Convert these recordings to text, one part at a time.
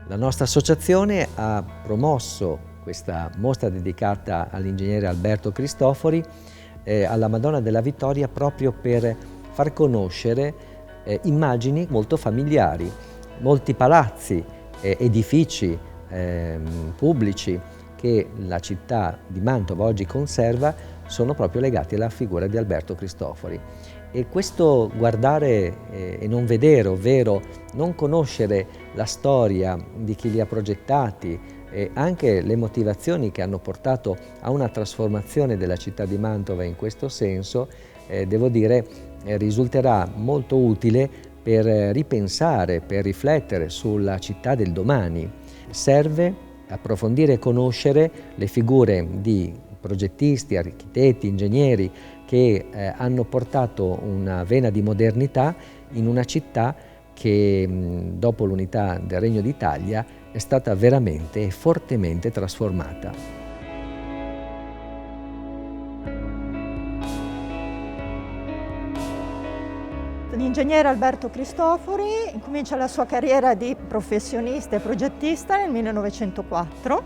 La nostra associazione ha promosso questa mostra dedicata all'ingegnere Alberto Cristofori alla Madonna della Vittoria proprio per far conoscere immagini molto familiari, molti palazzi, edifici pubblici che la città di Mantova oggi conserva sono proprio legati alla figura di Alberto Cristofori. E questo guardare e non vedere, ovvero non conoscere la storia di chi li ha progettati e anche le motivazioni che hanno portato a una trasformazione della città di Mantova in questo senso, devo dire, risulterà molto utile per ripensare, per riflettere sulla città del domani. Serve approfondire e conoscere le figure di progettisti, architetti, ingegneri che hanno portato una vena di modernità in una città che dopo l'unità del Regno d'Italia è stata veramente e fortemente trasformata. L'ingegnere Alberto Cristofori incomincia la sua carriera di professionista e progettista nel 1904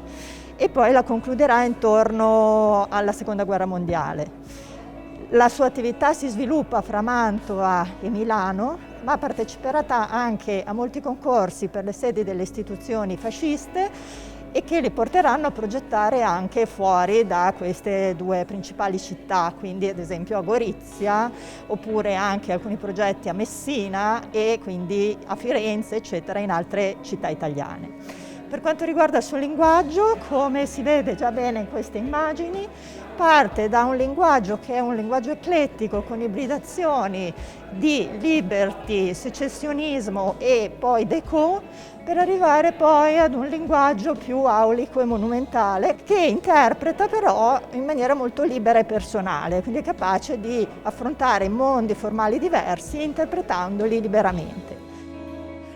e poi la concluderà intorno alla Seconda Guerra Mondiale. La sua attività si sviluppa fra Mantova e Milano, ma parteciperà anche a molti concorsi per le sedi delle istituzioni fasciste e che li porteranno a progettare anche fuori da queste due principali città, quindi ad esempio a Gorizia, oppure anche alcuni progetti a Messina e quindi a Firenze, eccetera, in altre città italiane. Per quanto riguarda il suo linguaggio, come si vede già bene in queste immagini, parte da un linguaggio che è un linguaggio eclettico con ibridazioni di liberty, secessionismo e poi déco, per arrivare poi ad un linguaggio più aulico e monumentale che interpreta però in maniera molto libera e personale, quindi è capace di affrontare mondi formali diversi interpretandoli liberamente.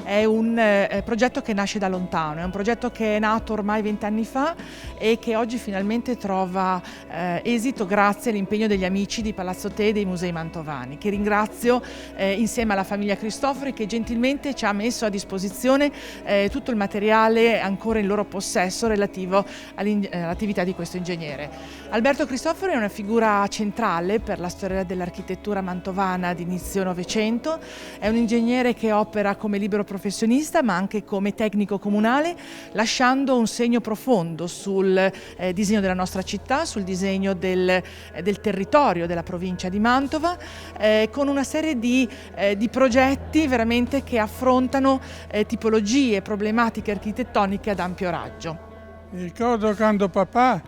È un progetto che nasce da lontano, è un progetto che è nato ormai 20 anni fa e che oggi finalmente trova esito grazie all'impegno degli amici di Palazzo Te e dei Musei Mantovani, che ringrazio insieme alla famiglia Cristofori che gentilmente ci ha messo a disposizione tutto il materiale ancora in loro possesso relativo all'attività di questo ingegnere. Alberto Cristofori è una figura centrale per la storia dell'architettura mantovana di inizio Novecento, è un ingegnere che opera come libero professionista ma anche come tecnico comunale, lasciando un segno profondo sul disegno della nostra città, sul disegno del territorio della provincia di Mantova, con una serie di progetti veramente che affrontano tipologie, problematiche architettoniche ad ampio raggio. Mi ricordo quando papà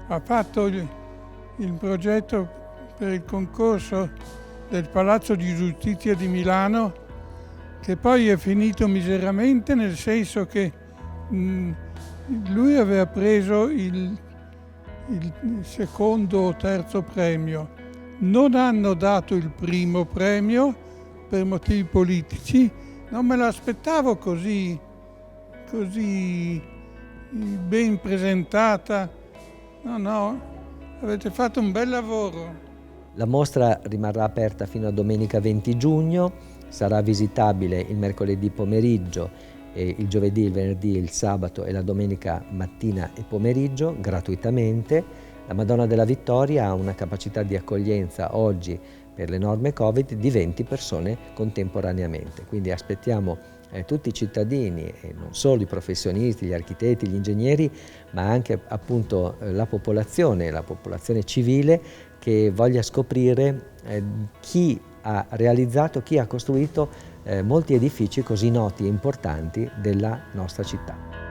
ha fatto il progetto per il concorso del Palazzo di Giustizia di Milano, che poi è finito miseramente, nel senso che lui aveva preso il secondo o terzo premio. Non hanno dato il primo premio per motivi politici, non me l'aspettavo così ben presentata. No, avete fatto un bel lavoro. La mostra rimarrà aperta fino a domenica 20 giugno, sarà visitabile il mercoledì pomeriggio, il giovedì, il venerdì, il sabato e la domenica mattina e pomeriggio gratuitamente. La Madonna della Vittoria ha una capacità di accoglienza oggi per le norme Covid di 20 persone contemporaneamente, quindi aspettiamo tutti i cittadini e non solo i professionisti, gli architetti, gli ingegneri, ma anche appunto la popolazione civile che voglia scoprire chi ha realizzato, chi ha costruito molti edifici così noti e importanti della nostra città.